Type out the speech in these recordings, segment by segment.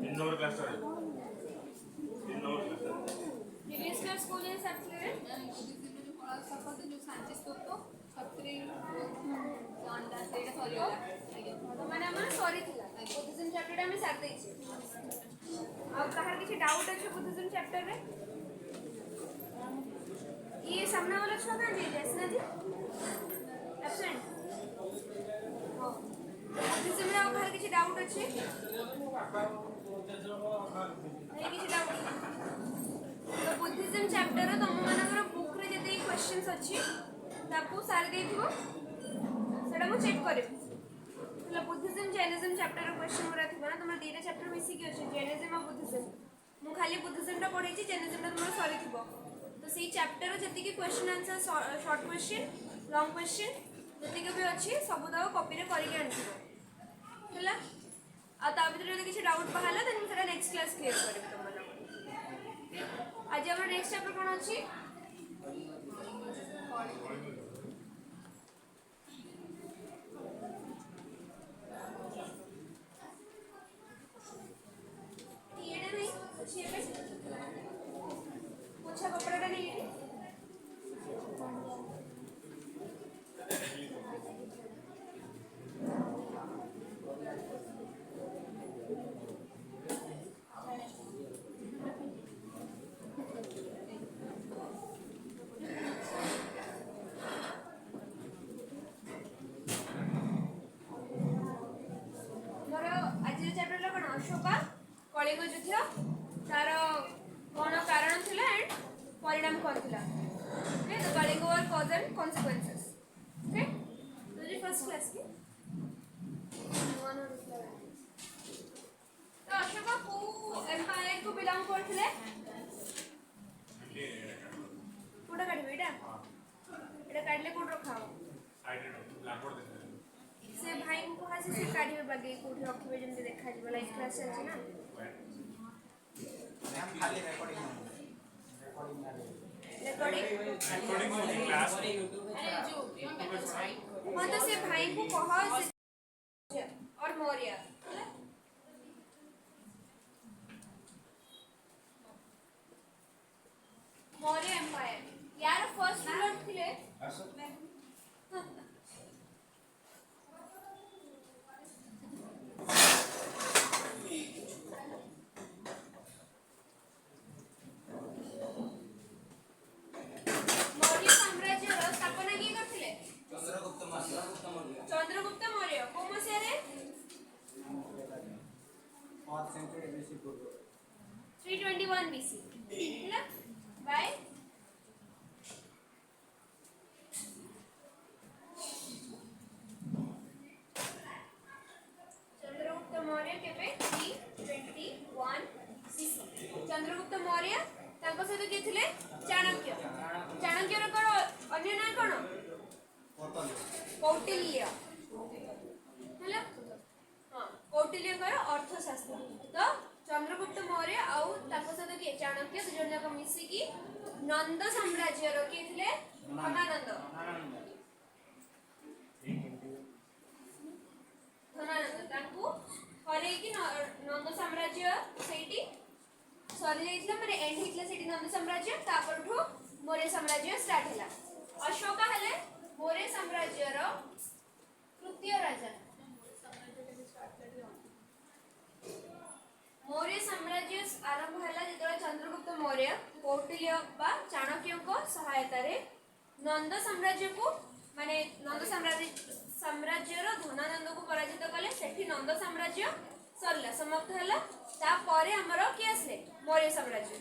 तीन number class है, तीन नंबर क्लास है। प्रीवियस क्लास को जे सर्टिफिकेट जो कला सफल जो सांची स्तूप छत्री अंडा सेटा सरीगला आगे तो माने हमर सॉरी थिला बुद्धिज्म चैप्टर में साथ देई छी अब कहार किसी डाउट अछि बुद्धिज्म चैप्टर रे ये सामने वाला छुआ कान जे जैसना जी एब्सेंट हां बुद्धिज्म रे कहार किसी डाउट अछि नहीं किसी डाउट तो बुद्धिज्म चैप्टर रो तुम मानकर बुक रे जते क्वेश्चंस अछि ताकू सारी देथिबो सेटा मु चेक करबी मतलब बुद्धिज्म जैनिज्म चैप्टर रो क्वेश्चन पूरा थिबो ना तुम दीटा चैप्टर मिसी के अछि जैनिज्म और बुद्धिज्म मु खाली बुद्धिज्म टा पढै छी जैनिज्म टा तुम सॉरी थिबो तो सेही चैप्टर रो जति के question answer short question long question जति के भी अछि सब दाव कॉपी रे करि के आनिथिबो हला आ ता भीतर यदि किसी डाउट बहाला देन मु सेटा नेक्स्ट क्लास क्लियर करबी तुम माने आज हमर नेक्स्ट चैप्टर कोन अछि ये नहीं अच्छी है पूछा कपड़ा नहीं है अशोका कलिंग युद्ध तार कौन कारण थिला एंड परिणाम कौन थिला okay the Kalinga war cause and consequences okay तो जी फर्स्ट क्लास की तो अशोका को एम्पायर को बिलोंग करथिले कोडा काढबे एटा काढले कोड रखाओ साइड लापड़ दे से भाई को कहा से काढबे बागे कोठी रखबे जेंते देखा जिवो लाइव क्लास चलछि ना मैम खाली रिकॉर्डिंग क्लास अरे जो राइट हाँ तो से भाई को कहा और मौर्य मौर्य एम्पायर यार फर्स्ट रूलर थिले मौर्य साम्राज्य रो स्थापना की करथिले चंद्रगुप्त मौर्य को मसिया रे 4th century BC पूर्व 321 BC हैला बाय चंद्रगुप्त मौर्य केबे 321 BC चंद्रगुप्त मौर्य ताको सहित के थिले चाणक्य चाणक्य रो कोन अन्य नाम कोन कौटिल्य हैला हां कौटिल्य कर अर्थशास्त्र तो चंद्रगुप्त मौर्य आउ ताको सहित के चाणक्य दु जन जाक मिसी की नंद साम्राज्य रो के थिले धनानंद ताको हरे की नंद साम्राज्य सेठी सरी जाइतला माने एंड हितला सेठी नंद साम्राज्य तापरठो मौर्य साम्राज्य स्टार्ट हला अशोका हले मौर्य साम्राज्य रो तृतीय राजा मौर्य साम्राज्य आरंभ हला जेतरा चंद्रगुप्त मौर्य कौटिल्य बा चाणक्य को सहायता रे नंद साम्राज्य को माने नंद साम्राज्य रो धनानंद को पराजित कले सेठी नंद साम्राज्य सरला समाप्त हला ता परे हमरो के आसले मौर्य साम्राज्य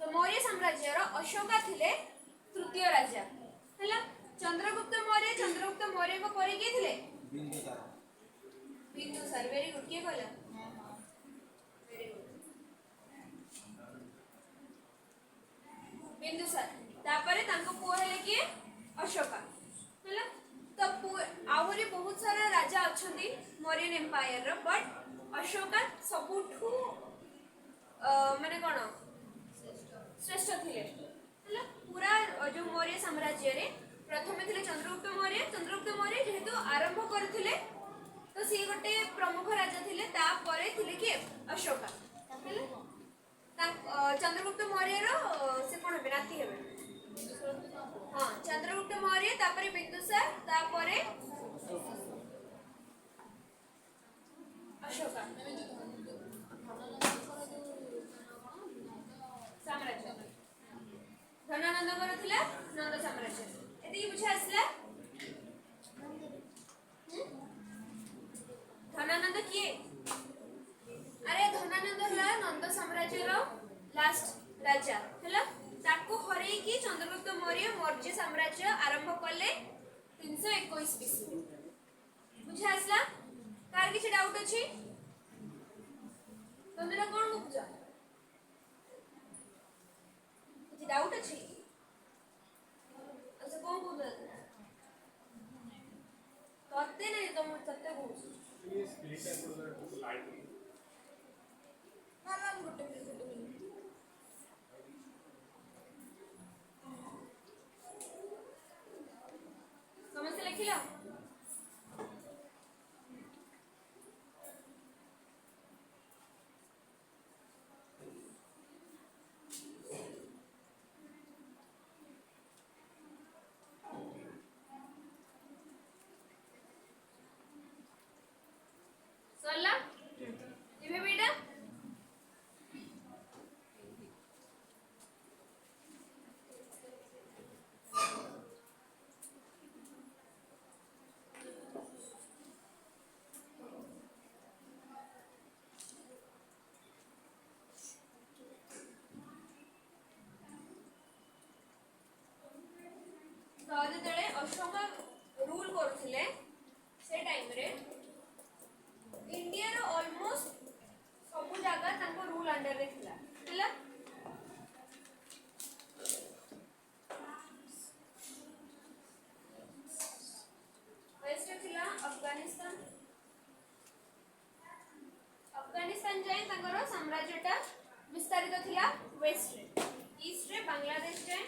तो मौर्य साम्राज्य रो अशोका थिले तृतीय राजा हला चंद्रगुप्त मौर्य को परे के थिले बिंदुसार वेरी गुड के कहला वेरी गुड बिंदुसार तापरे तांको पुओ हेले के अशोका हला तो आहुरी बहुत सारा राजा अछंती मौर्यन एम्पायर रो बट अशोका सबुठू माने कोन श्रेष्ठ थिले हला पूरा जो मौर्य साम्राज्य रे प्रथम थिले चंद्रगुप्त मौर्य जेहेतु आरंभ करथिले तो सी गोटे प्रमुख राजा थिले ता परे थिले के अशोका चंद्रगुप्त मौर्य से कौन हे नाती हे हाँ चंद्रगुप्त मौर्य तापरे बिंदुसार तापरे अशोका साम्राज्य धनानंदଙ୍କର ଥିଲା ନନ୍ଦ ସାମ୍ରାଜ୍ୟ ଏତିକି ବୁଝା ଆସିଲା ଧନାନନ୍ଦ କିଏ अरे धनानंद ହେଲା ନନ୍ଦ ସାମ୍ରାଜ୍ୟର ଲାଷ୍ଟ ରାଜା ହେଲା ତାକୁ ହରେଇକି ଚନ୍ଦ୍ରଗୁପ୍ତ ମୌର୍ୟ ମୌର୍ଯ୍ୟ ସାମ୍ରାଜ୍ୟ ଆରମ୍ଭ କଲେ 321 BC ବୁଝା ଆସିଲା कार କିଛି ଡାଉଟ ଅଛି ତମେରା କଣ ବୁଝୁଛ କିଛି ଡାଉଟ ଅଛି अच्छा कौन बोल रहा है तत्ते नहीं तुम तत्ते बोल ये स्प्लिट है तो लाइट ना ना गुट्टे समझते लिखिला सरला इवे बेटा तो जेतले अशोक रूल करथिले से टाइम रे इंडिया रो ऑलमोस्ट सब जगह तांको रूल अंडर रे थिला थिला वेस्ट थिला अफगानिस्तान अफगानिस्तान जाय तांकर साम्राज्यटा विस्तारित थिला वेस्ट रे ईस्ट रे बांग्लादेश जाय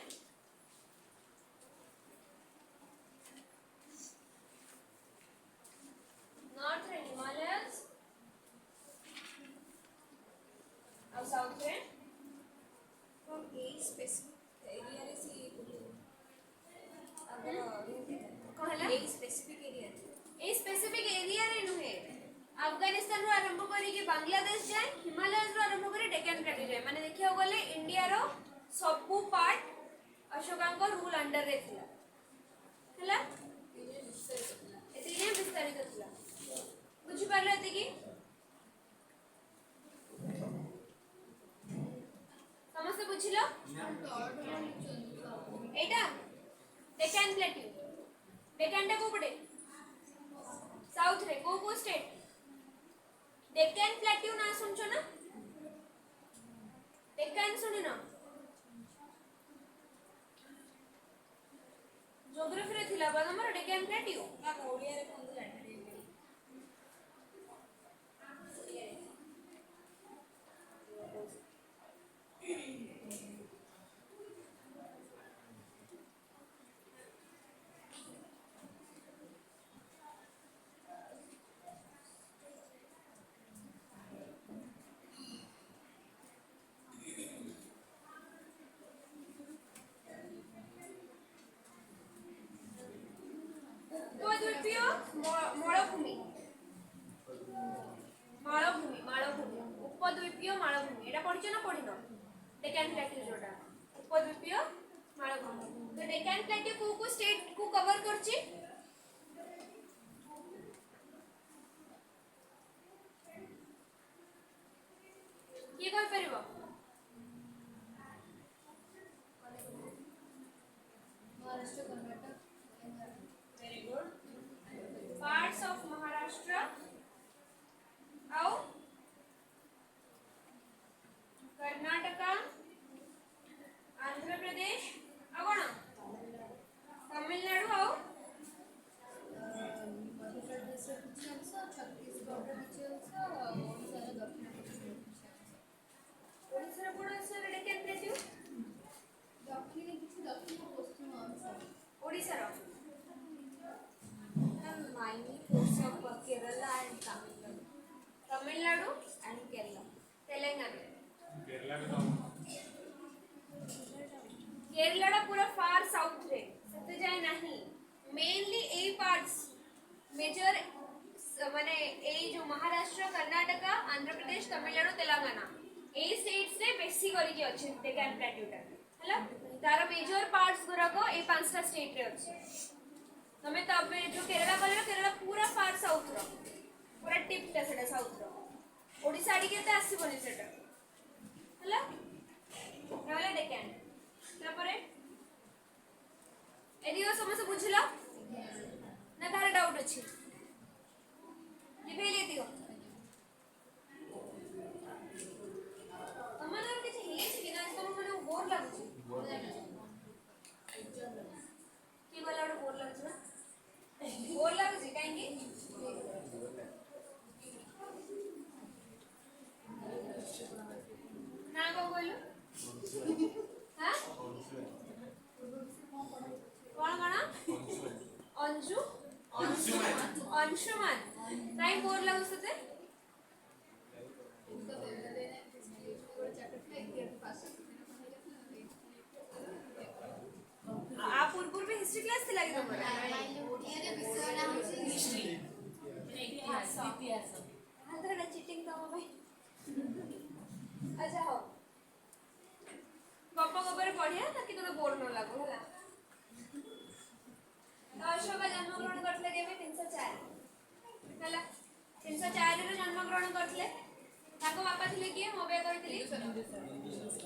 नॉर्थ रे हिमालयस और साउथ रे फ्रॉम ए स्पेसिफिक एरिया रे सी अगर कहला ए स्पेसिफिक एरिया रे नुहे अफगानिस्तान रो आरंभ करी के बांग्लादेश जाय हिमालयस रो आरंभ करी डेक्कन प्लेटू जाय माने देखियो गले इंडिया रो सबु पार्ट अशोकांको रूल अंडर रे थिला हैला एतिके विस्तारित थिला बुझी पारले एतिकी समस्त बुझिलो एटा डेक्कन प्लेटू डेक्कन टा को पड़े साउथ रे को स्टेट डेक्कन प्लेटू ना सुनछो ना डेक्कन सुनी ना ज्योग्राफी रे थिला बा हमर डेक्कन प्लेटू ना ओडिया रे कोन जाने उपद्वीपीय मालभूमि मालभूमि मालभूमि उपद्वीपीय मालभूमि एटा पढ़िछ ना पढ़िनो डेक्कन प्लेटू जोटा उपद्वीपीय मालभूमि तो डेक्कन प्लेटू को स्टेट को कवर करछि ये कोइ परिबो Maharashtra Karnataka very good parts of Maharashtra आओ कर्नाटक आंध्र प्रदेश आ कोन तमिलनाडु आओ मध्य प्रदेश रे किछि अंश छत्तीसगढ़ रे किछि अंश ओडिशा रे दक्षिण पश्चिम ओडिसा रे कोन अंश रे डेक्कन प्लेटू दक्षिण किछि दक्षिण पश्चिम अंश ओडिसा रो माइनी ports of Kerala and Tamil Nadu Tamil Nadu and Kerala. Telangana Kerala में तो केरला पूरा फार साउथ रे सेते जाए नहीं मेनली ए पार्ट्स मेजर माने ए जो महाराष्ट्र कर्नाटक आंध्र प्रदेश तमिलनाडु तेलंगाना ए स्टेट्स रे बेसी करी के अछि डेकान प्लेट्यूटा हला तार मेजर पार्ट्स गुराको ए पांचटा स्टेट रे अछि तमे तबे जो केरला कहले केरला पूरा फार साउथ रो पूरा टिप टा सेटा साउथ रो ओडिसा आडी केते आसीबोनी सेटा हला नहले डेकान तापरे एदिगो समस्या बुझिला ना तार डाउट अछि लिबेले दियो तमनर किछ हेछि कि ना तम मने बोर लागुछि की बोला बोर लागुछि ना बोर लागुछि काहेकि ना को बोलु हां कोन अंशु अंशुमान काय बोर लागु सते आ पूर्व में हिस्ट्री क्लास थी लगी तमरा हिस्ट्री इतिहास अंदर चीटिंग तो भाई अच्छा हो गप्पा गप्पा पढ़िया ताकि तो बोर न लागो होला अशोक जन्म ग्रहण करथले केबे 304 हला 304 रे जन्म ग्रहण करथले ताको बापा थिले किए मोबे करथली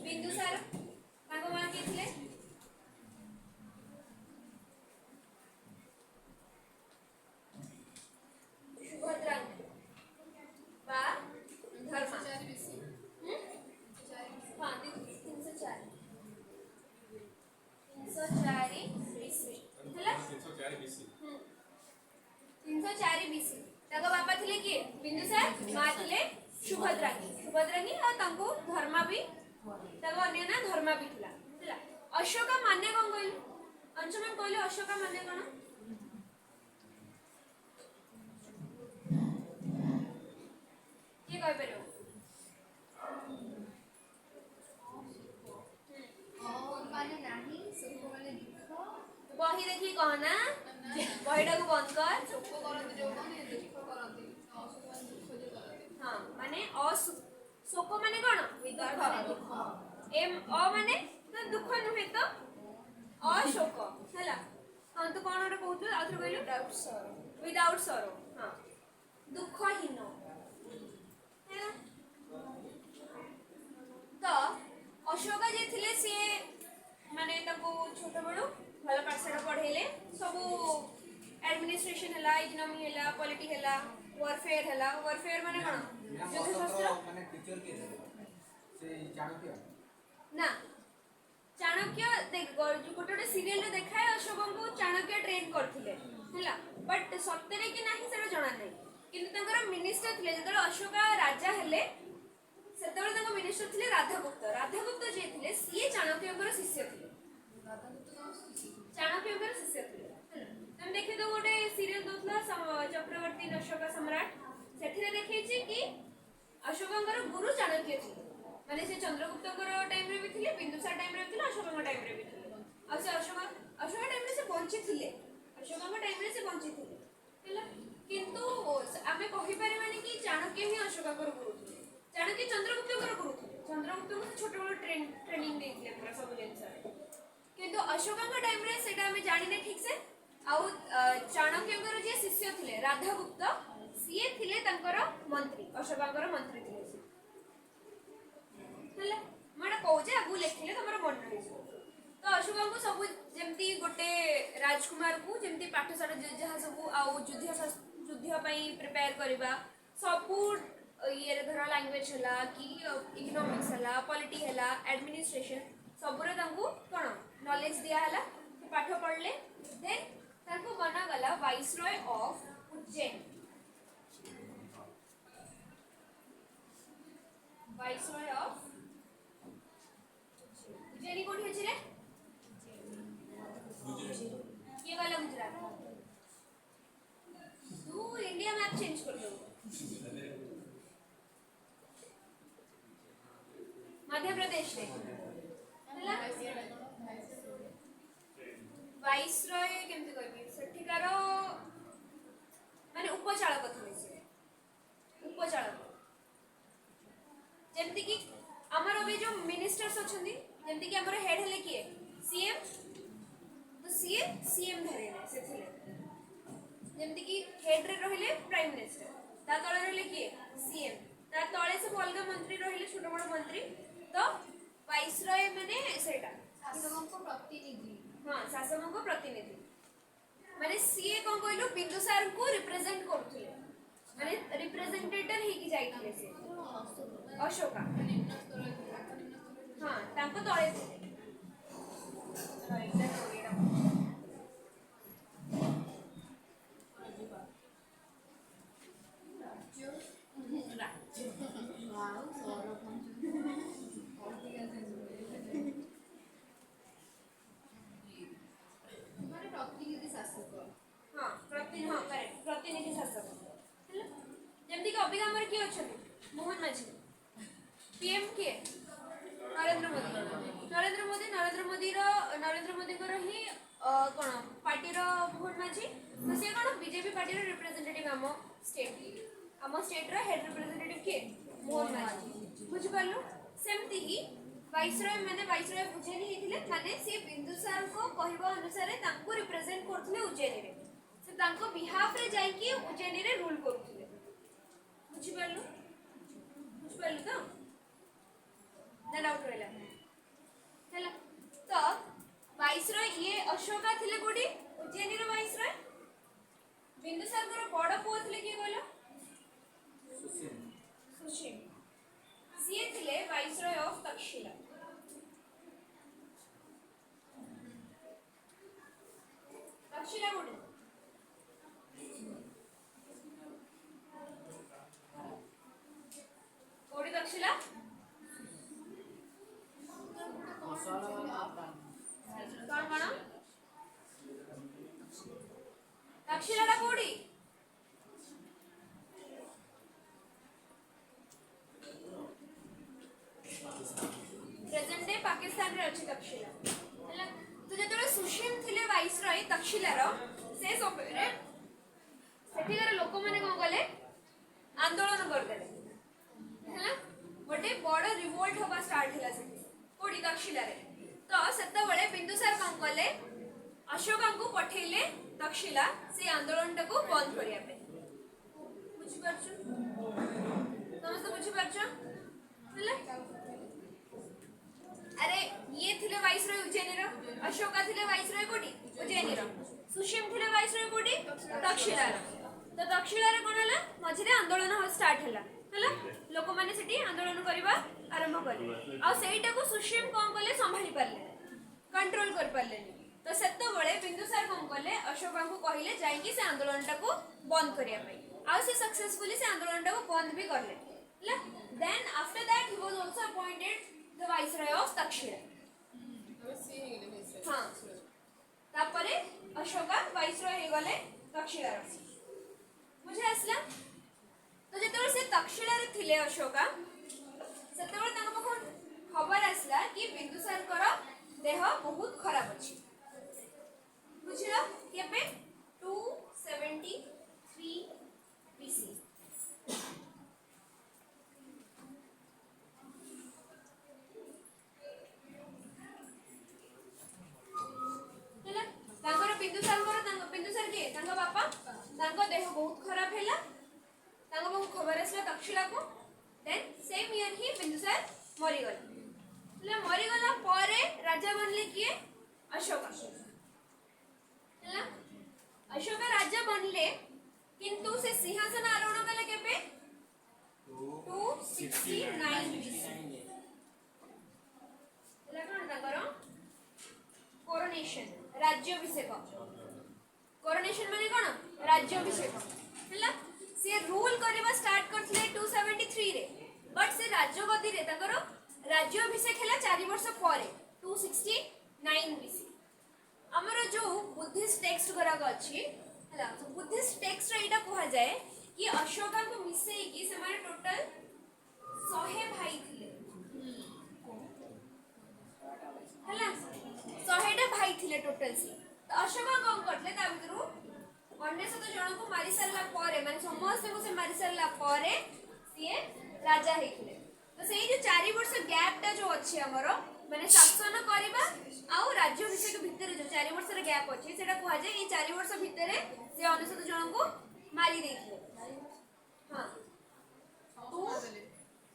बिंदुसार ताको मां के थिले सुभद्रा बा धर्मा हां 304 ईस्वी हला 304 बीसी 304 बीसी ताको बापा थिले किए बिंदुसार मां थिले सुभद्रा आ तांको धर्मा भी ताको अन्य ना धर्मा भी थिला हला अशोका माने कोन कहलु अंशुमन कहलु अशोका माने कोन के कहि परौ माने नाही सुख माने दुख बही देखी कहना बहीटा को बंद कर सुख करते जो माने दुख करते असुख माने दुख जो करते हां माने शोक माने कोन दुख एम अ माने तो दुख नुहे तो अशोक हला हां तो कोन रे कहू आथर कहलु विदाउट सरो हां दुखहीन है तो अशोक जे थिले से माने ताको छोट बड़ो भल पाठशाला पढ़ेले सब एडमिनिस्ट्रेशन हला इकोनॉमी हला पॉलिटी हला वारफेयर माने कोन युद्ध शास्त्र माने टीचर के से चाणक्य ना चाणक्य देख गोटे सीरियल रे देखाय अशोक को चाणक्य ट्रेन करथिले हला बट सत्तरे कि नाही सेटा जणा नै किंतु तंकर मिनिस्टर थिले जतले अशोक राजा हेले सेतबेले तंकर मिनिस्टर थिले राधागुप्त जे थिले सीए चाणक्यकर शिष्य थिले चाणक्यकर शिष्य थिले हम देखे तो गोटे सीरियल दोथला चक्रवर्ती अशोक सम्राट सेठिरे देखै छी कि अशोककर गुरु चाणक्य थिले माने से चंद्रगुप्तकर टाइम रे भी थिले बिंदुसार टाइम रे थिले अशोककर टाइम रे भी थिले आ से अशोक टाइम रे से बंची थिले अशोककर टाइम रे से बंची थिले हला किंतु आमे कहि पारे माने कि चाणक्य ही अशोककर गुरु थिले चाणक्य चंद्रगुप्तकर गुरु थिले चंद्रगुप्त को छोट बड़ ट्रेनिंग देथिले पूरा सब जिंस किंतु अशोककर टाइम रे सेटा हमें जानि नै ठीक से आउ चाणक्यकर जे शिष्य थिले राधागुप्त सीए थिले तंकर मंत्री अशोककर मंत्री थिले हला माने कहूजे आगु लेखिले तमरा मन रहि तो अशोक को सब जेमती गोटे राजकुमार को जेमती पाठशाला जहाँ सब आउ युद्ध पई प्रिपेयर करबा सब ये धर लैंग्वेज हला कि इकोनॉमिक्स हला पॉलिटी हला एडमिनिस्ट्रेशन सबरे तांको कोन नॉलेज दिया हला पाठ पढ़ले देन तांको बना गला viceroy of Ujjain viceroy of Ujjain कोठी अछि रे ये वाला गुजरात तू इंडिया मैप चेंज कर दो मध्य प्रदेश रे हैला वाइसरॉय केमती कहबी सेठिकार माने उपचालक थे से उपचालक जेमती कि हमर अभी जो मिनिस्टर्स अछंदी जेमती कि हमर हेड हेले किए सीएम तो सीएम धरे से थिले जेमती कि हेड रे रहिले प्राइम मिनिस्टर ता तळे रहिले किए सीएम ता तळे सब अलग मंत्री रहिले छोट बड़ मंत्री तो वाइसरॉय माने सेटा शासकों प्रतिनिधि हाँ शासकों को प्रतिनिधि माने सीए कोन कहलु बिंदुसार को रिप्रेजेंट करथुले माने रिप्रेजेंटेटिव ही की जाइथिले से अशोका हाँ तांको तळे थे एग्जैक्ट हो गया प्रतिनिधि शासक हाँ करेक्ट प्रतिनिधि शासक जेमती कि अभी हमर की अछथि मोहन माझी पीएम के नरेंद्र मोदी को ही कोन पार्टी रो मोहन माझी तो से कोन बीजेपी पार्टी रो रिप्रेजेंटेटिव हम स्टेट रो हेड रिप्रेजेंटेटिव के मोहन माझी बुझ पालु सेमती ही वाइसरॉय उज्जैनी हेतिले माने से बिंदुसार को कहबा अनुसार तांको रिप्रेजेंट करथले उज्जैनी रे से तांको बिहाफ रे जाई कि उज्जैनी रे रूल करथले बुझ पालु तो ना डाउट रहला हैला तो वाइसरॉय ये अशोका थिले कोडी उज्जैनी रो वाइसरॉय बिंदुसार को बड़ पुओ थिले की कहलो सुशील सीए थिले वाइसरॉय ऑफ तक्षशिला तक्षशिला कोडी कोडी तक्षशिला कौन तक्षशिला कोडी प्रेजेंट डे पाकिस्तान रे अछि तक्षशिला हैला तो जेतले सुशील थिले वाइसरॉय तक्षशिला रो से सबरे सेठिकार लोक माने कोन गले आंदोलन कर देले हैला गोटे बड़ रिवोल्ट होबा स्टार्ट हिला सेठी कोडी तक्षशिला रे तो सेता बळे बिंदुसार कोन कले अशोका को पठेले तक्षशिला से आंदोलन को बंद करिया पे बुझि परछु समस्त बुझि परछु हैला अरे ये थिले वाइसरॉय उज्जैनी रो अशोका थिले वाइसरॉय कोडी उज्जैनी रो सुशील थिले वाइसरॉय कोडी तक्षशिला रो तो तक्षशिला रे कोन हला मझिरे आंदोलन स्टार्ट हला लोक माने सेठी आंदोलन करबा आरंभ करले आ सेटा को सुशील कोन कले संभाली पारले कंट्रोल कर पारले तो सेतो बळे बिंदुसार कोन कले अशोका को कहिले जाई कि से आंदोलन को बंद करिया पई आ से सक्सेसफुली से आंदोलन को बंद भी करले then after that he was also appointed the viceroy of Taxila हाँ तापरे अशोका वाइसरॉय हे गले तक्षशिला मुझे असला तो जेतबे से तक्षशिला रे थिले अशोका सेतबे तांको पाखन खबर आसला कि बिंदुसार कर देह बहुत खराब अछि बुझिला केबे 273 बीसी बिंदुसार के बापा देह बहुत खराब है खबर आसला तक्षशिला को देन सेम ईयर ही बिंदुसार मरीगला परे राजा बनले किए अशोका अशोका राजा बनले किंतु से सिंहासन आरोहण कले केबे 269 बीसी कोरोनेशन राज्याभिषेक कोरोनेशन माने कोन राज्याभिषेक हैला से रूल करबा स्टार्ट करथले 273 रे बट से राज्यगद्दी रे तकर राज्याभिषेक हैला 4 वर्ष परे 269 बीसी हमर जो बुद्धिस्ट टेक्स्ट करा अछि हैला बुद्धिस्ट टेक्स्ट रे एटा कहै जाय कि अशोका को मिसै कि से माने टोटल 100 भाई थिले कैपिटल सी तो अशोक कौन करले ता भितरु 99 जन को मारी सारला परे माने समस्त को से मारी सारला परे सीए राजा हेइथिले तो सेही जो 4 वर्ष गैप टा जो अछि हमरो माने शासन करबा आउ राज्याभिषेक भितर जो 4 वर्ष रे गैप अछि सेटा कुहा जे ई 4 वर्ष भितर से 99 जन को मारी देथिले हां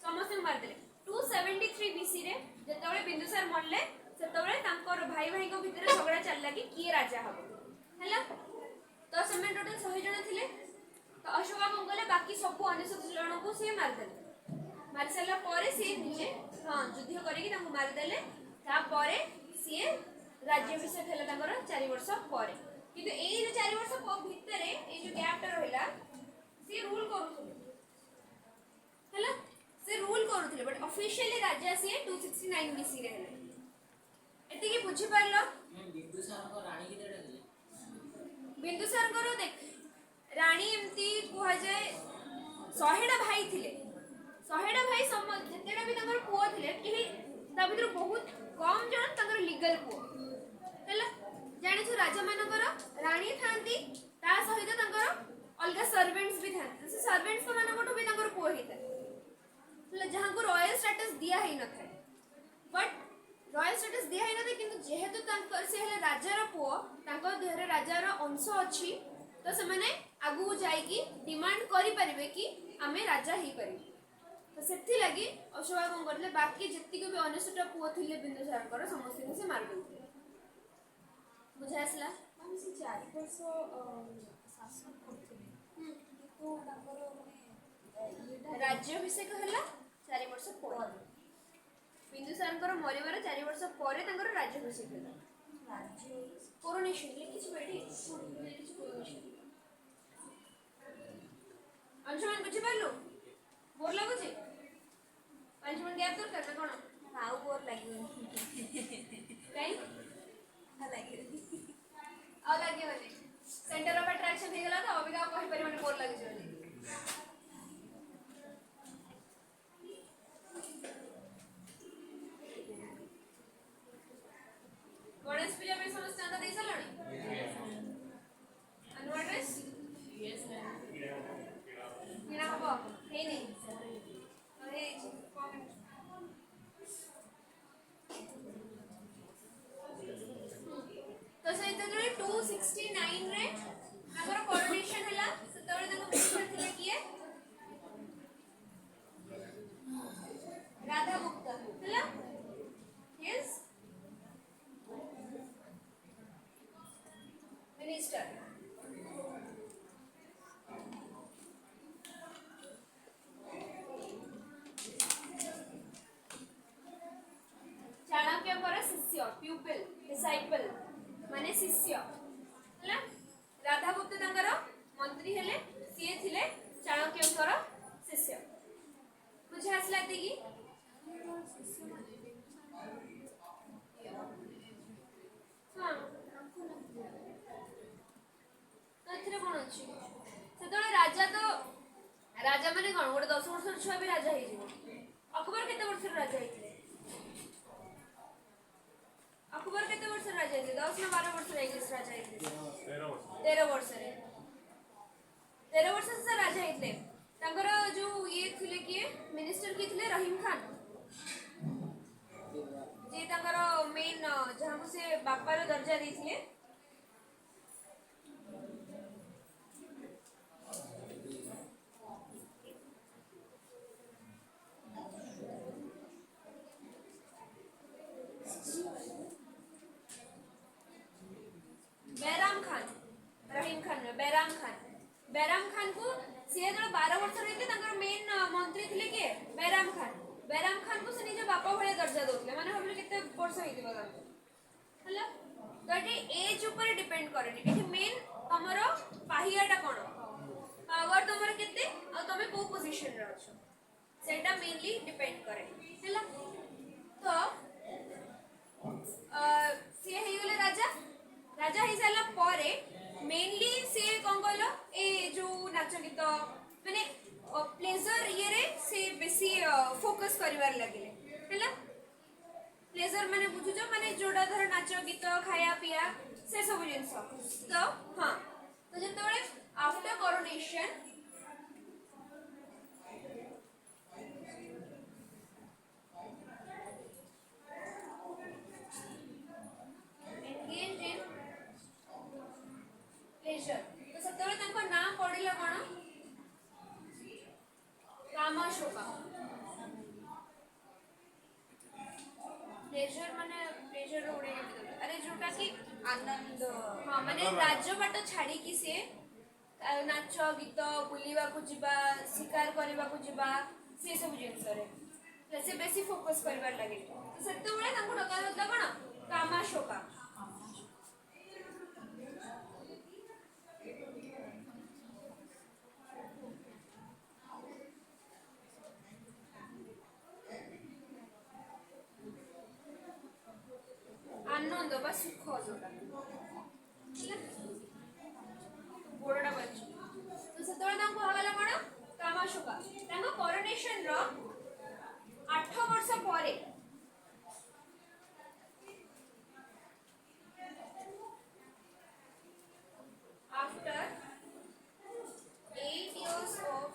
समस्त मार देले 273 बीसी रे जेतबेले बिंदुसार मरले सेतबेले तांकर भाई भाई को भितर झगड़ा चलला कि किए राजा हबो हैला तो समय टोटल 100 जन थिले तो अशोक मंगले बाकी सब 99 जन को से मार देले मार साला परे से निजे हां युद्ध करी कि तांको मार देले ता परे से राज्याभिषेक हैला तांकर 4 वर्ष परे किंतु एई जो 4 वर्ष भितर ए जो गैप टा रहिला से रूल करूथले हैला से रूल करूथले बट ऑफिशियली राज्य से 269 बीसी रे हैला एति की बुझी पाइलो बिंदुसार को रानी की देले बिंदुसार करो देख रानी एमती कुहा जाए 100टा भाई थिले 100टा भाई सम जेतेटा भी तंगर पुओ थिले कि ता भीतर बहुत कम जन तंगर लीगल पुओ हैला जानि छु राजा मानकर रानी थांती ता सहित तंगर अलगा सर्वेंट्स भी थांती से सर्वेंट्स को मानकटो भी तंगर पुओ हेता हैला जहां को रॉयल स्टेटस दिया ही न था बट रॉयल स्टेटस दिया ही नथे किंतु जेहेतु तांकर से हेले राजार पुओ तांकर देहरे राजार अंश अछि तो से माने आगु जाई कि डिमांड करि परिबे कि हमें राजा ही परिबे तो सेथि लागि अशोक कोन करले बाकी जत्ति को भी 99टा पुओ थिले बिंदुसार कर समस्त से मार देले बुझासला हम से 4 वर्ष शासन करथिले तो तांकर माने राज्याभिषेक हला 4 वर्ष पर बिंदुसार मरिबार 4 वर्ष पर तांकर राज्याभिषेक हला राज्य कोरोनेशन लिखिछ बेटी लिखिछ कोरोनेशन अंशुमान बुझी पारलो बोर लागुची 5 मिनिट गैप दरकार ना कोन आउ बोर लागियो काई लागियो आ लागियो वाली सेंटर ऑफ अट्रैक्शन हे गला तो अभी का कहि परिमाण बोर लागि छै गणेश पूजा में समस्त चांदा दे सलणी अनुवा ड्रेस यस मैम किना हबो हे नहीं अरे कमेंट तो से इतने 269 रे हमर कोऑर्डिनेशन हला सेतबे तक मिनिस्टर थिले किए राधा गुप्ता हला यस मिनिस्टर चाणक्य शिष्य प्यूपिल डिसाइपल माने शिष्य हला राधागुप्त तांकर मंत्री हेले सीए थिले चाणक्यंकर शिष्य बुझा आसला एति की हां तथरे कोन अछि सेतले राजा माने कोन गोटे 10 वर्ष छुआ भी राजा हे जिवो अकबर केते वर्ष राजा हेतिले अकबर केते वर्ष राजा हेतिले 10 ना 12 वर्ष इंग्लिश राजा हेतिले 13 वर्ष रे 13 वर्ष से राजा हेतिले तांकर जो ये थिले कि मिनिस्टर की थिले रहीम खान जे तांकर मेन जहां से बापार दर्जा देथिले बैराम खान को से जो 12 वर्ष रहते तांकर मेन मंत्री थिले के बैराम खान को से निज बापा भले दर्जा दोतले माने भाबले केते वर्ष हेतिबा हला तो एज ऊपर डिपेंड करे एठी मेन हमरो पाहियाटा कोन पावर तमर केते आ तमे को पोजीशन रे अछो सेटा मेनली डिपेंड करे हला तो से हे गेले राजा हे साला परे मेनली से कोन कहलो ए जो नाच गीत माने प्लेजर ये रे से बेसी फोकस करिवार लागले हला प्लेजर माने बुझुजो माने जोडा धर नाच गीत खाया पिया से सब जिनस तो हाँ तो जितेबाला after coronation engaged in pleasure तो सेतेबेले तांको नाम पड़िला कोन कामाशोका प्लेजर माने प्लेजर उड़े अरे जोटा कि आनंद हाँ माने राज्य बाट छाड़ी कि से नाच गीत बुलिबा को जिबा शिकार करबा को जिबा से सब जिंस रे से बेसी फोकस करबार लागे तो सेते बेले तांको डका होता कोन कामाशोका आनंद बा सुख जोटा बोर्डा बच्ची तो सेतबेले तांको हागला कोन कामाशोका तांको कोरोनेशन रो 8 वर्ष परे after 8 years of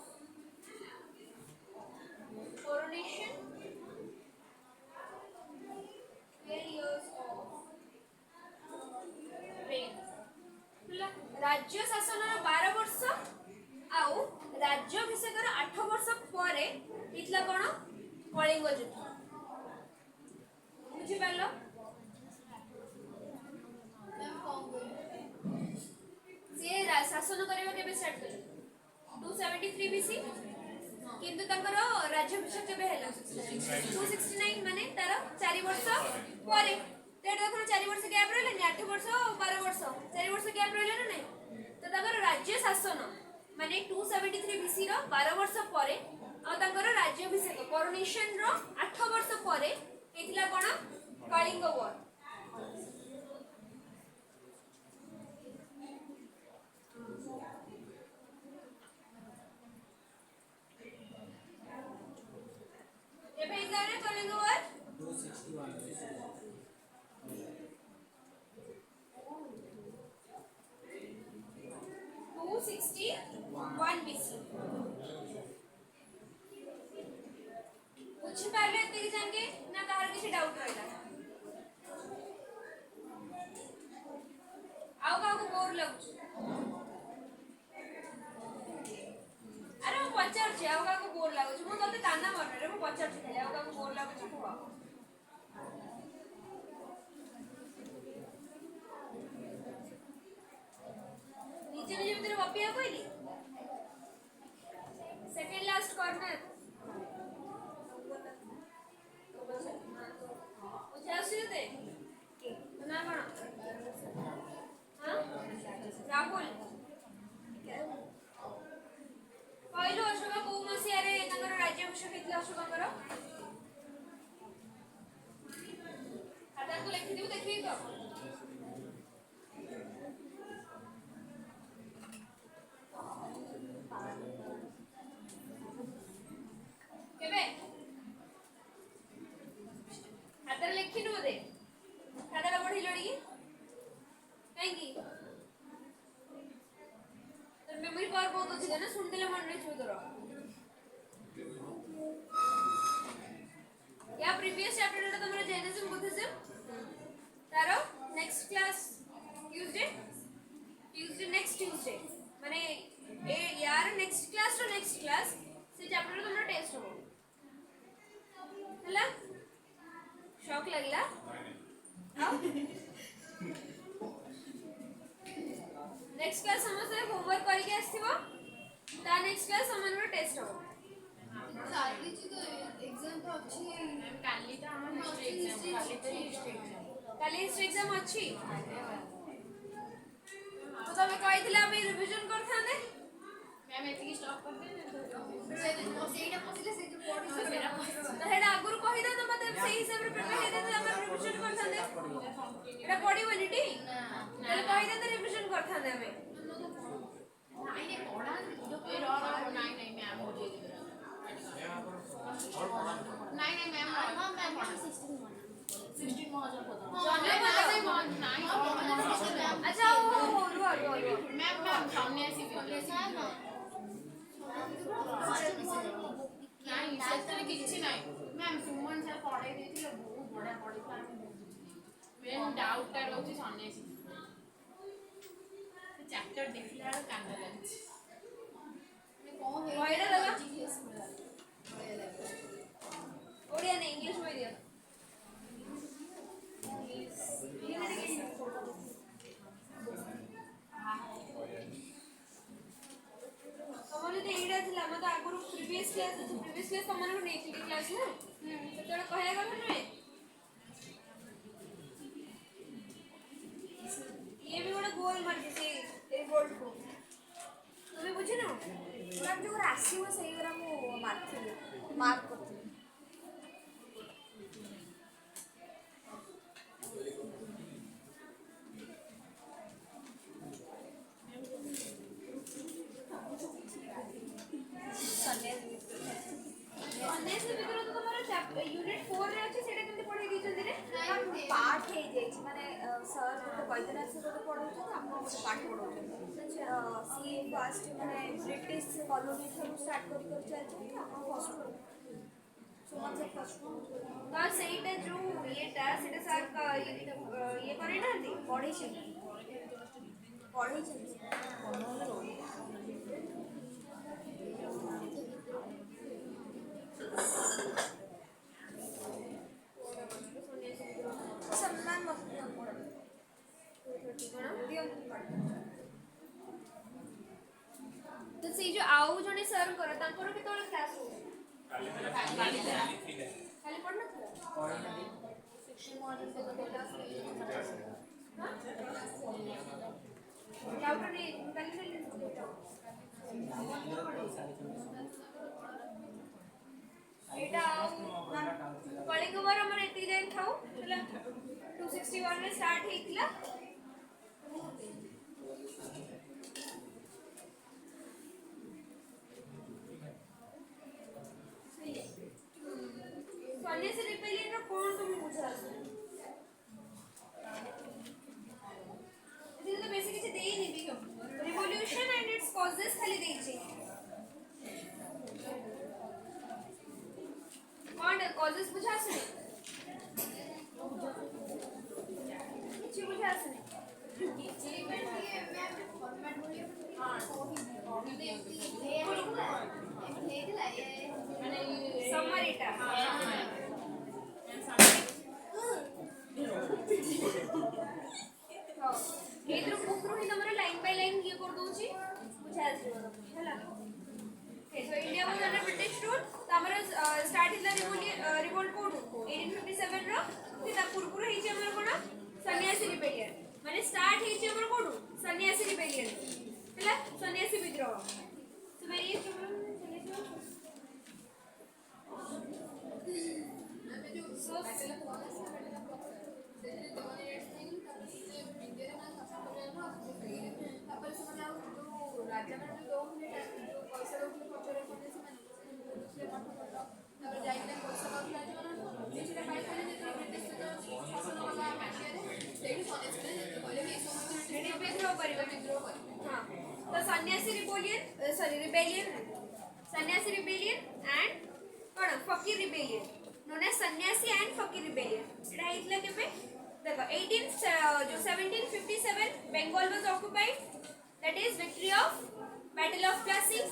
coronation 12 years of reign राज्य शासन 12 वर्ष आउ राज्याभिषेक 8 वर्ष परे इतला कोन कलिंग युद्ध बुझी पालो से शासन करबा केबे स्टार्ट कर 273 बीसी किंतु तांकर राज्याभिषेक केबे हैला 269 माने तार 4 वर्ष परे तेड देखो 4 वर्ष गैप रहले 8 वर्ष 12 वर्ष 4 वर्ष गैप रहले ना नहीं तो तांकर राज्य शासन माने 273 बीसी रो 12 वर्ष परे आ तांकर राज्याभिषेक कोरोनेशन रो 8 वर्ष परे हेतिला कोन कलिंग वॉर एबे इलारे कलिंग वॉर 261 बीसी बुझी पारले एते जांगे ना काहर किसी डाउट रहला आउ का को बोर लागु अरे मु पचार छी आउ का को बोर लागु मु तते ताना मारने रे मु पचार छी खाली आउ का को बोर लागु छी कुआ नीचे नीचे भीतर बपिया कोइली सेकंड लास्ट कॉर्नर मुझे आसुते ना कोन हां राहुल कहलो अशोक को मसिया रे तांकर राज्याभिषेक हेतला अशोककर खाता को लिखि दिउ देखि तो केबे हातर लिखिनु बोदे खाताला पढी लडी काई की तर मेमोरी पावर बहुत अछि ना सुन देले मन रे छु तोर या प्रीवियस चैप्टर रे तमरा जैनिज्म बुद्धिज्म तारो next class Tuesday next Tuesday माने ए यार नेक्स्ट क्लास रो नेक्स्ट क्लास से चैप्टर रो तमरा टेस्ट हो हला शॉक लगला नेक्स्ट क्लास समझे होमवर्क करके आसीबो ता नेक्स्ट क्लास हमन टेस्ट हो काली जी तो एग्जाम तो अच्छी मैम काली तो हमर हिस्ट्री एग्जाम काली हिस्ट्री एग्जाम अच्छी तो तमे कहितला हम रिवीजन करथाने मैम एतिकी स्टॉप कर दे सेटा पसिले से जो पढी तो हेडा आगुर कहि द त मते सही हिसाब रे प्रिपेयर हे दे हम रिवीजन करथाने एटा पढिबनी टी तले कहि दे रिवीजन करथाने हमें नहीं नहीं पढ़ा जो फिर और नहीं नहीं मैम मुझे नहीं मैम हां मैम 16 में 16 में हो जाता है नहीं मैम मैम सन्यासी नहीं सेतरे किछि नहीं मैम सुमन सर पढ़ाई देथिले बहुत बढ़िया पढ़ाई मेन डाउट टा रहउछि सन्यासी चैप्टर देखला कांड लागछि वहीटा लगा ओडिया नहीं इंग्लिश में दिया तमने तो एडा थिला म तो आगुरु प्रीवियस क्लास तमने को नेक्स्ट क्लास ना सेतोड़ कहया गला नय ये भी बड़ा गोल मार के से ए बोर्ड को तुम्हें बुझे ना पूरा जो राशि वो सही वाला मो मार्क करते यूनिट 4 रे अछि सेटा केमते पढाई दी जल्दी रे पाठ हे जाय छी माने सर तो वैद्यनाथ से तो पढाउ छ हम तो पाठ पढाउ छ सी फर्स्ट माने ब्रिटिश कॉलोनी से स्टार्ट कर चल छी हम फर्स्ट सुमन से फर्स्ट तो सेटा जो येटा सेटा सर ये करे ना पढै छी सम्मान मत तो से जो आउ जने सर कर तांकर केतोल क्लास हो खाली पढ़ना सेक्शन मॉडल से तो क्लास डाउट नहीं एटा कलिंग बार हमर एति जाइन थाउ हला 261 रे स्टार्ट हेतिला सन्ने से रिपेलियन रो कोन तुम बुझा इदिन तो बेसिक किछ देई नि दियो रिवोल्यूशन एंड इट्स कॉजेस खाली देई छी कौन कॉजेस बुझा सुने किछ बुझा सुने इवेंट ये मैं फॉर्मेट बोलिए हां हेदिला ये माने समरीटा एद्रो बुकरो ही तमरा लाइन बाय लाइन ये कर दोची बुझा सुने हला so India was under British rule. Tamara start is the revolt code 1857 रो फिर पूर्व हे जे हमर कोना सन्यासी रिबेलियन माने स्टार्ट हे जे हमर कोड सन्यासी रिबेलियन हला सन्यासी विद्रोह so very राजा मैंने दो मिनट पैसा लोग पचरे पड़े से मैंने तापर जाइले पैसा लोग लाजो सेटा पाइले जे ब्रिटिश से फसल वाला मैटर सेठी सोने से कहले कि समझ विद्रोह करिवे हां तो सन्यासी रिबेलियन एंड कोन Fakir rebellion known as Sannyasi and Fakir rebellion एटा हितला केबे देखो 18 जो 1757 Bengal was occupied that is victory of battle of Plassey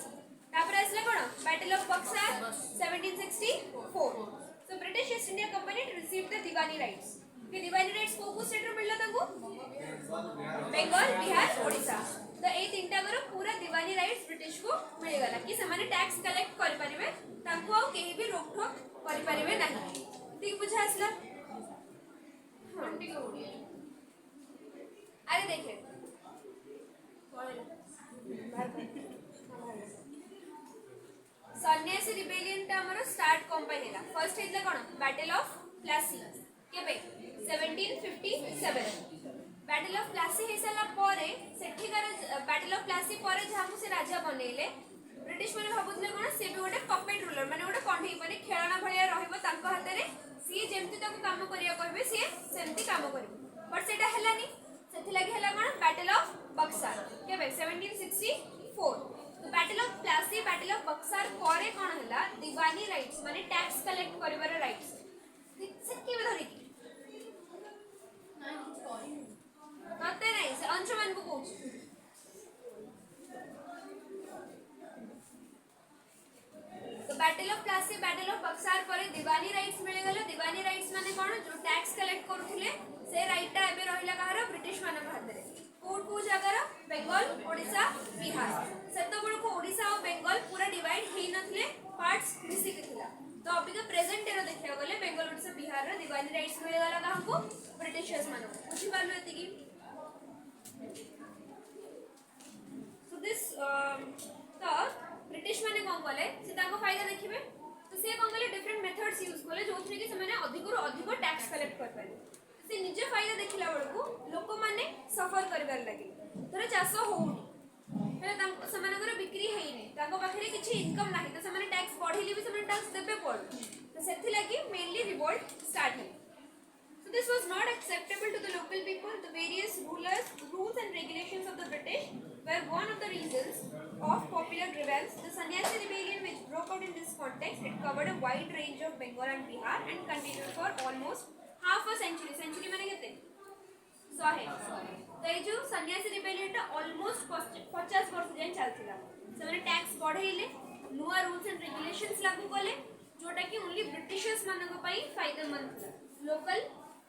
तापर असले कोन battle of Buxar 1764 so British East India Company received the Diwani rights के Diwani rights को स्टेट रो मिलला तांको बंगाल बिहार ओडिशा तो ए तीनटा गरो पूरा दिवानी राइट्स ब्रिटिश को मिल गला कि से माने टैक्स कलेक्ट कर परिबे तांको आ केही भी रोक ठोक कर परिबे नाही ठीक बुझा असला हां ठीक ओडिया अरे देखे सन्यासी रिबेलियन टा हमर स्टार्ट कंपाइन हैला फर्स्ट हेला कोन बैटल ऑफ प्लासी केबे 1757 बैटल ऑफ प्लासी हेसला परे सेठिकार बैटल ऑफ प्लासी परे जाहु से राजा बनेले ब्रिटिश माने भाबुतले कोन से भी गोटे पपेट रूलर माने गोटे कंढी माने खेळना भलिया रहइबो तांको हाते रे सी जेमति ताको काम करिया कहबे सी सेमति काम करबो बट सेटा हैलानी सेथि लागि हैला कोन बैटल ऑफ बक्सार केबे 1764 तो battle of Plassey battle of Berkshire करे कोन हला दीवानी राइट्स माने टैक्स कलेक्ट करिवार राइट्स से केबे धरि की तते नहीं से अंशुमान को पूछ तो battle of Plassey battle of Berkshire करे दीवानी राइट्स मिले गले दीवानी राइट्स माने कोन जो टैक्स कलेक्ट करूथिले से राइटटा एबे रहिला कहार ब्रिटिश मानक हाथ रे को जगार बेंगल ओडिशा बिहार सेतो बड़ को ओडिशा और बेंगल पूरा डिवाइड हेई नथले पार्ट्स मिसी के थिला तो अभी का प्रेजेंट एरो देखिया गले बेंगल ओडिशा बिहार रे दीवानी राइट्स मिले गला काहको ब्रिटिशर्स मानक बुझी पारलो एति की सो दिस तो ब्रिटिश माने कोन कले से ताको फायदा देखिबे तो से कोन कले डिफरेंट मेथड्स यूज कले जोथरे कि से माने अधिक रु अधिक टैक्स कलेक्ट कर पारे से निजे फायदा देखिला बेलको लोक माने सफर करबार लागि तोरे चाष होउनी हेले तांको समानकर बिक्री हेइनी तांको पाखरे किछि इनकम नाही तो समाने टैक्स बढ़िली भी समाने टैक्स देबे पड़ तो सेथि लागि मेनली रिवोल्ट स्टार्ट है so this was not acceptable to the local people the various rules and regulations of the British were one of the reasons of popular grievance the Sannyasi rebellion which broke out in this context it covered a wide range of Bengal and Bihar and continued for almost half a century माने केते 100 तो ये जो सन्यासी rebellion टा almost 50 वर्ष जाय चलथिला से माने टैक्स बढ़ेइले नुवा रूल्स एंड रेगुलेशंस लागू कले जोटा कि ओनली ब्रिटिशर्स मानक पई फायदेमंद थिला लोकल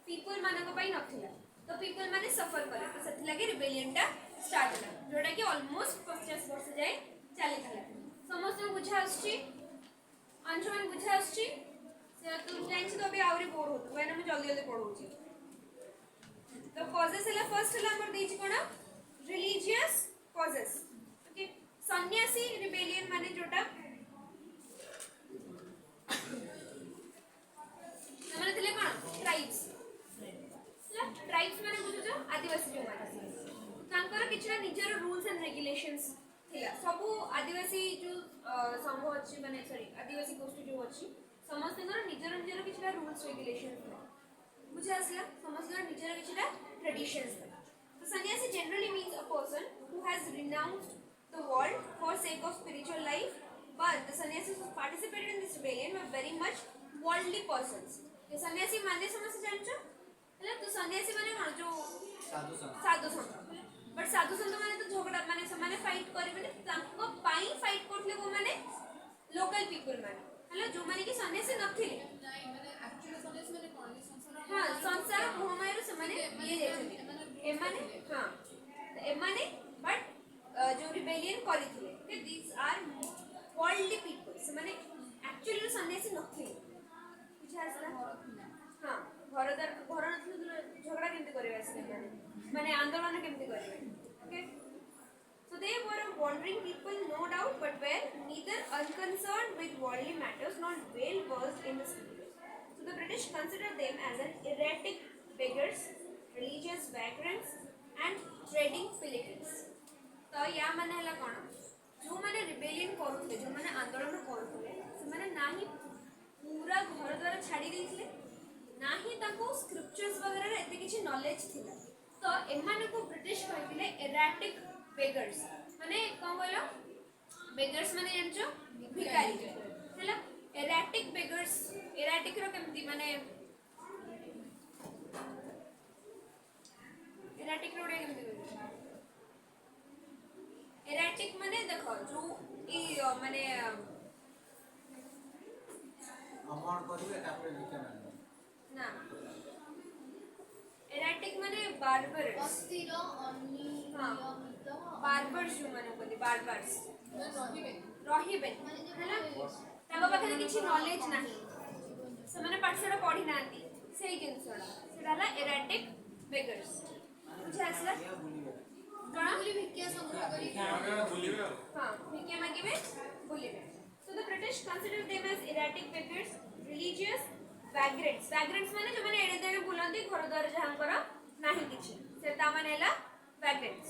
पीपल मानक पई नथिला तो पीपल माने सफर कले तो सेथि लागि रिबेलियन टा स्टार्ट होला जोटा कि ऑलमोस्ट 50 वर्ष जाय चलिथिला समस्त बुझा आछि अंशुमान बुझा आछि से तुम जानि तो अभी आउरी बोर होतो वेना मैं जल्दी जल्दी पढौछि तो कॉजेस हला फर्स्ट हला हमर देछि कोन रिलीजियस कॉजेस ओके सन्यासी रिबेलियन माने जोटा हमरे थिले कोन ट्राइब्स ट्राइब्स माने बुझुछो आदिवासी जो माने तांकर किछरा निजर रूल्स एंड रेगुलेशंस थिला सबु आदिवासी जो संघ अछि माने सॉरी आदिवासी गोष्ठी जो अछि समस्तଙ୍କର ନିଜର ନିଜର କିଛିଟା ରୁल्स रेगुलेशंस ଥିଲା बुझे आसला समस्तଙ୍କର ନିଜର କିଛିଟା ट्रेडिशंस ଥିଲା तो सन्यासी generally means a person who has renounced the world for sake of spiritual life but the sannyasis who participated in this rebellion were very much worldly persons ये सन्यासी माने समस्त जानछो हैला तो सन्यासी माने कोन जो साधु संत बट साधु संत माने तो झगड़ा माने समाने फाइट करबे तांको पाई फाइट करथले को माने लोकल पीपल माने हैला जो माने कि सन्यासी नथिले नहीं माने एक्चुअली सन्यासी माने कोन संसार हां संसार मोहमायर से माने ये जेछे ए माने हां तो ए माने बट जो रिबेलियन करिथिले कि दिस आर वर्ल्डली पीपल से माने एक्चुअली सन्यासी नथिले बुझा आसला हां घर नथिले झगड़ा केमति करबे आसले माने आंदोलन केमति करबे okay So they were a wandering people, no doubt, but were neither unconcerned with worldly matters nor well versed in the spirit. So the British considered them as an erratic beggars, religious vagrants, and trading pilgrims. तो या माने हला कोन जो माने rebellion करूथले जो माने आंदोलन करूथले से माने नाही पूरा घर द्वारा छाड़ी देथिले नाही ताको स्क्रिप्चर्स वगैरह रे एते किछि नॉलेज थिला तो एमाने को ब्रिटिश कहथिले एराटिक बेगर्स माने कोन बोलो बेगर्स माने जानचो भिखारी हैला एराटिक बेगर्स एराटिक रो केमति माने एराटिक रो केमति एराटिक माने देखो जो ई माने अमाउंट करिवे तापर लिखे ना एराटिक माने बार्बरस अस्थिर अनियमित बार्बर्स जो माने कोनी बार्बर्स रहिबे हैला ताको पाखरे किछि नॉलेज नाही से माने पाठशाला पढी नांती सेही जिंसडा सेडाला एराटिक बेगर्स बुझा आसला कोन बोली भिक्षा संग्रह करी हां भिक्षा मागिबे बोलिबे so the British consider them as erratic beggars religious vagrants माने जो माने एडे देने बुलंदी घर द्वार जहांकर नाही किछि से ता माने हला vagrants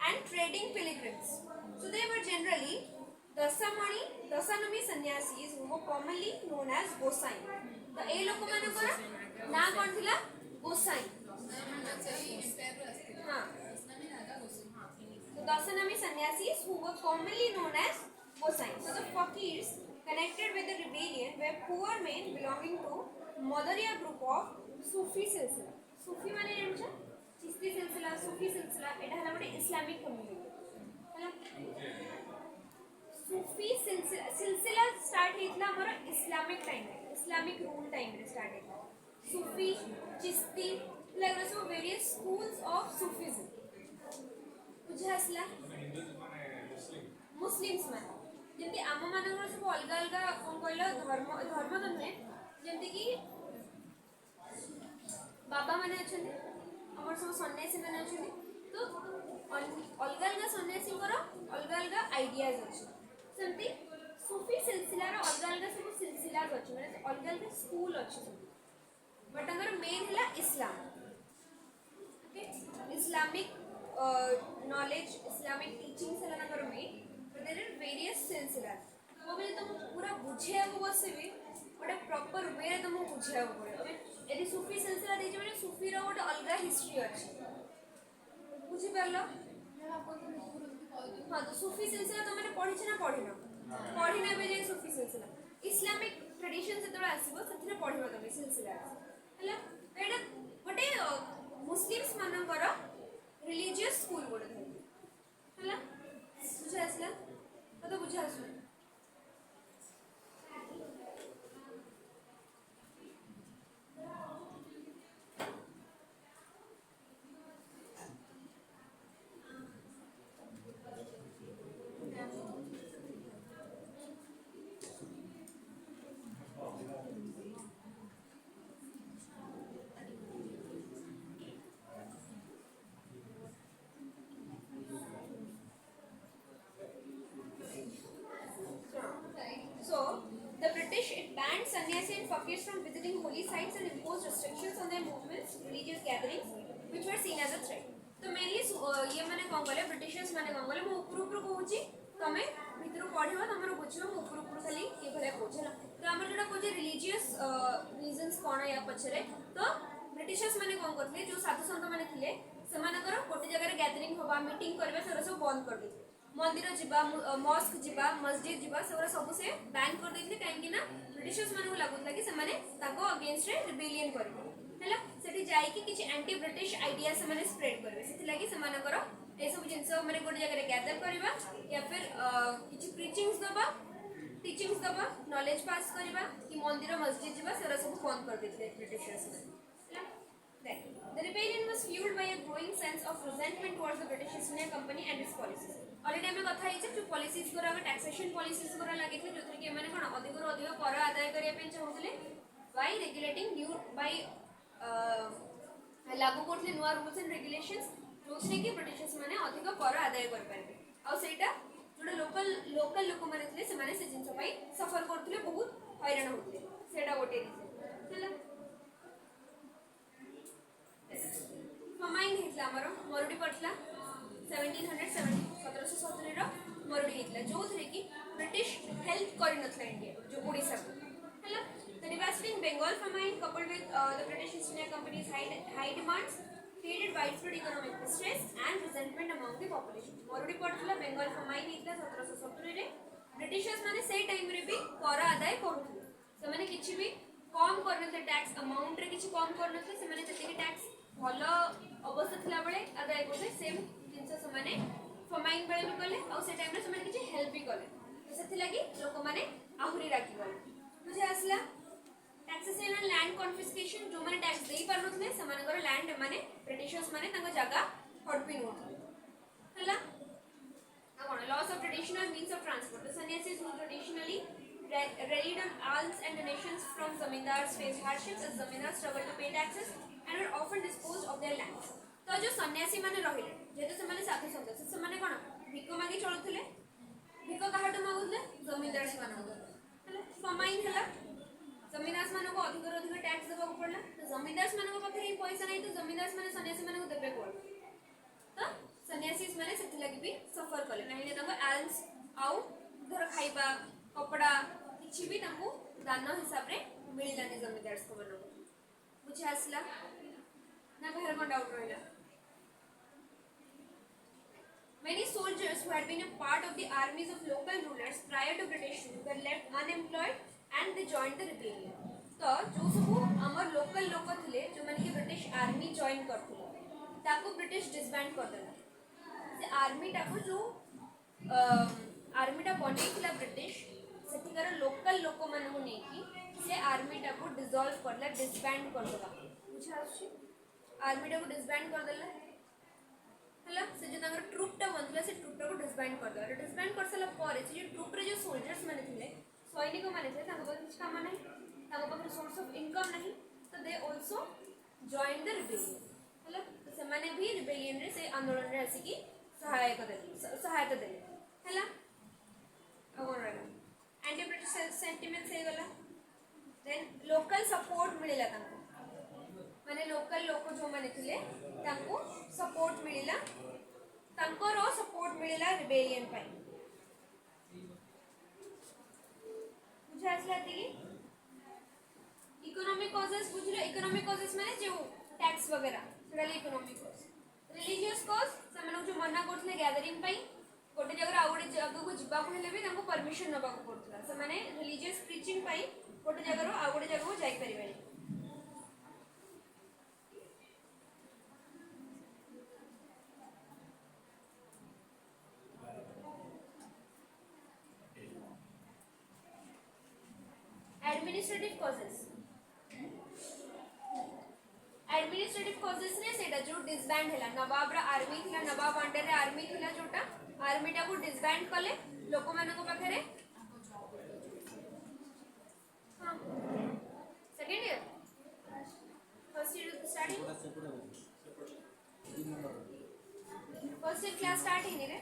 and trading pilgrims so they were generally dasanami sannyasis who were commonly known as gosai तो ए लोक मानकर ना कोन थिला गोसाई हां Dasanami sannyasis who were commonly known as Gosains. So the fakirs connected with the rebellion were poor men belonging to Madariya group of Sufi silsila. Sufi माने जानछ? चिश्ती सिलसिला, सूफी सिलसिला एटा हला गोटे इस्लामिक कम्युनिटी हला सूफी सिलसिला स्टार्ट हेतला हमर इस्लामिक टाइम रे, Islamic rule time रे start हेतला. Sufi, Chishti like so various schools of Sufism. बुझा असला मुस्लिम्स माने जेंति आम मानकर सब अलग अलग कोन कहलो धर्म धर्म तो नुहे जेंति कि बाबा माने अछंती हमर सब सन्यासी माने अछंती तो अलग अलग सन्यासी कर अलग अलग आइडियाज अछि सेंति सूफी सिलसिला रो अलग अलग सब सिलसिला अछि माने अलग अलग स्कूल अछि बट अगर मेन हला इस्लाम Islamic knowledge, Islamic teachings है ना करो में, but there are various silsilas. वो भी तुम पूरा बुझे वो बस भी, बट एक proper way तुम बुझे वो बोले. अबे यदि सूफी सिलसिला देखिए मैंने सूफी रो वो अलग history अच्छी. बुझे पर लो? हाँ तो सूफी सिलसिला तो मैंने पढ़ी चना पढ़ी ना. पढ़ी ना भी जाए सूफी सिलसिला. Islamic tradition से थोड़ा ऐसी वो सच्ची ना पढ़ी होता है सिलसिला. है ना? एटा बटे मुस्लिम्स मानकर रिलीजियस स्कूल बोले हला बुझा आसला तो बुझा आसला from visiting holy sites and imposed restrictions on their movements, religious gatherings, which were seen as a threat. तो mainly ये मैंने कौन बोले ब्रिटिशर्स मैंने कौन बोले मैं ऊपर कहूँची तमें भीतर पढ़िबा तमरो बुझिबो मैं ऊपर खाली ये भले कहूँ ना तो हमर जोटा कहूँ रिलीजियस रीजंस कौन या पछरे तो ब्रिटिशर्स मैंने कौन करते जो साधु संत मैंने थिले सेमानकर गोटे जगह गैदरिंग होबा मीटिंग करबे सेरा सब बंद कर देते मंदिर जिबा मस्क जिबा मस्जिद जिबा सेरा सब से बैन कर देते काहे ना ब्रिटिशर्स माने लागुला कि सेमाने ताको अगेंस्ट रे रिबेलियन करबे हैला सेठी जाई कि किछि एंटी ब्रिटिश आइडिया से माने स्प्रेड करबे सेति लागि सेमानकर ए सब जिंस माने गोटे जगह गैदर करबा या फिर किछि प्रीचिंग्स दबा टीचिंग्स दबा नॉलेज पास करबा कि मंदिर मस्जिद जिबा सेरा सब बंद कर देते ब्रिटिशर्स हैला The rebellion was fueled by a growing sense of resentment towards the British East India Company and its policies. Already हमें कथा है जो policies करा हमें taxation policies करा लगे थे जो तरीके हमारे कौन अधिक और अधिक कर आदाय करिया पे चाहूँगे by regulating new by लागू करते नुआ rules and regulations जो से कि Britishers माने अधिक कर आदाय कर पाए और सेटा जो लोकल लोक माने थे से माने से जिंस पाई सफर करते बहुत हैरान होते सेटा गोटे रीजन चला फमाइन हेतला हमरो मरुडी पड़ला 1770 रो मरुडी हेतला जो थरे कि ब्रिटिश हेल्प करि नथला इंडिया जो ओडिसा को हैला the devastating Bengal famine coupled with the British East India Company's high demands created widespread economic distress and resentment among the population मरुडी पड़ला बंगाल फमाइन हेतला 1770 रे ब्रिटिशर्स माने से टाइम रे भी कर आदाय करथले से माने किछि भी कम करनथले टैक्स अमाउंट रे किछि कम करनथले से माने जति टैक्स भलो अवस्था थिला बेले आदाय करले सेम जिंस से माने फमाइन बेले भी करले और से टाइम रे से माने किछि हेल्प भी करले तो सेति लागि लोक माने आहुरी राखि गले बुझे आसला टैक्सेशन एंड लैंड कॉन्फिस्केशन जो माने टैक्स देई परनथले से माने लैंड माने ब्रिटिशर्स माने तांको जागा हडपिन होथले हला Now, loss of traditional means of transport. The sannyasis who traditionally relied on alms and donations from zamindars faced hardships as zamindars struggled to pay taxes and were often disposed of their lands. तो जो सन्यासी माने रहिले जेतो से माने साधु संत से माने कोन भिक मागी चलुथिले भिक काहाटो मागुले जमींदार्स माने हला फमाइन हला जमींदार्स माने को अधिक टैक्स देबा को पड़ला तो जमींदार्स माने को पाखे पैसा नहीं तो जमींदार्स माने सन्यासी माने को देबे कोन तो सन्यासीस माने सेति लागि भी सफर कले काहे तांको एल्म्स आउ धर खाइबा कपड़ा किछि भी तांको दान हिसाब रे मिलिलानी जमींदार्स को माने बुझे आसला ना घर को डाउट रहला Many soldiers who had been a part of the armies of local rulers prior to British rule were left unemployed and they joined the rebellion. तो जो सब हमर लोकल लोक थिले जो माने कि ब्रिटिश आर्मी जॉइन करथिले ताको ब्रिटिश डिसबैंड कर देला से आर्मी टाको जो आर्मी टा बनेइथिला ब्रिटिश सेठिकार लोकल लोक मानकु नै कि से आर्मी टाको डिसॉल्व करला डिसबैंड कर देला बुझा आछि आर्मी टाको डिसबैंड कर देला हला से जो तांगर ट्रूप टा बनला से ट्रूप टा को डिसबैंड कर देला डिसबैंड कर सला पर से जो ट्रूप रे जो सोल्जर्स माने थिले सैनिक माने थे तांको पास किछ काम नाही तांको पास सोर्स ऑफ इनकम नहीं तो they also join the rebellion हला से माने भी रिबेलियन रे से आंदोलन रे आसी की सहायता देले हला और एंटी ब्रिटिश सेंटिमेंट्स हे गला देन लोकल सपोर्ट मिलेला तांको माने लोकल लोक जो माने थिले तांको सपोर्ट मिलिला तांको रो सपोर्ट मिलिला रिबेलियन पाई बुझा आसला ती इकोनॉमिक कॉजेस बुझलो इकोनॉमिक कॉजेस माने जो टैक्स वगैरह सेडा इकोनॉमिक कॉज रिलीजियस कॉज सेमाने जो मना करथले गैदरिंग पाई गोटे जगह आ गोटे जगह को जिबा को हेले भी तांको परमिशन नबा को पड़तला सेमाने रिलीजियस प्रीचिंग पाई गोटे जगह आ गोटे जगह को जाई परिबे एडमिनिस्ट्रेटिव कॉजेस रे सेटा जो डिसबैंड हैला नवाब रा आर्मी थिला नवाब अंडर रे आर्मी थिला जोटा आर्मी टा को डिसबैंड कले लोक मानको पाखरे हां second year first year starting first year class start ही नहीं रे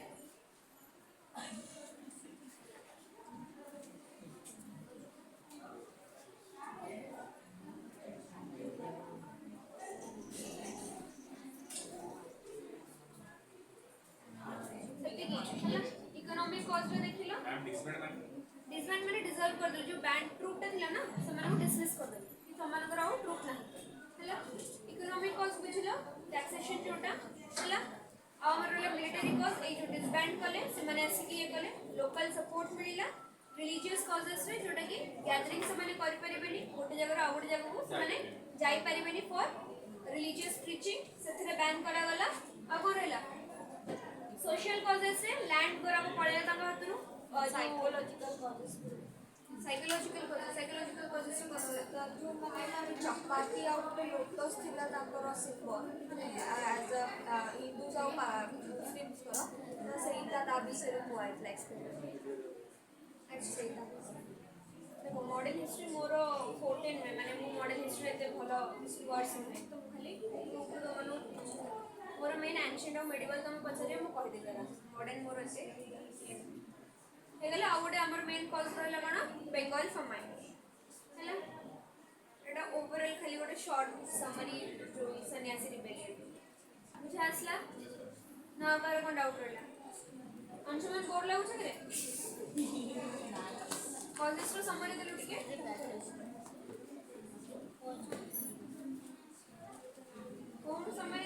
इकोनॉमिक कॉज जो देखिलो डिसबैंड माने डिसॉल्व कर दे जो बैंड ट्रूप टा थिला ना समान को डिसमिस कर दे कि समान कराओ ट्रूप नहीं हैला इकोनॉमिक कॉज बुझिलो टैक्सेशन जोटा हैला आ हमर रहला मिलिटरी कॉज ए जो डिसबैंड कले से माने आसी कि ये कले लोकल सपोर्ट मिलिला रिलीजियस कॉजेस रे जोटा कि गैदरिंग से माने करि परिबेनी गोटे जगह आ गोटे जगह को माने जाई परिबेनी फॉर रिलीजियस प्रीचिंग सेथरे बैन करा गला आ को रहला सोशल कॉजेस से लैंड गोरा को पड़े तांका हतनु साइकोलॉजिकल कॉजेस से कसला जो माने चपाती आ गोटे लोटस थिला तांकर सिंबल एज अ हिंदूज आ मुस्लिम्स करो तो सेटा ता विषय को आइला एक्सप्लेन एक्चुअली देखो मॉडर्न हिस्ट्री मोर 14 में माने मो मॉडर्न हिस्ट्री एते भलो वर्ड्स में तो खाली लोक दमनो मोर मेन एंशिएंट और मेडिवल तुम पछरे मु कहि देला मॉडर्न मोर से हे गला आ गोटे हमर मेन कॉज रहला कोन बंगाल फमाइन हैला एटा ओवरऑल खाली गोटे शॉर्ट समरी जो सन्यासी रिबेलियन बुझा आसला ना कर कोन डाउट रहला अंशुमन बोर लागु छै रे कॉजेस रो समरी देलु टिके कोन समरी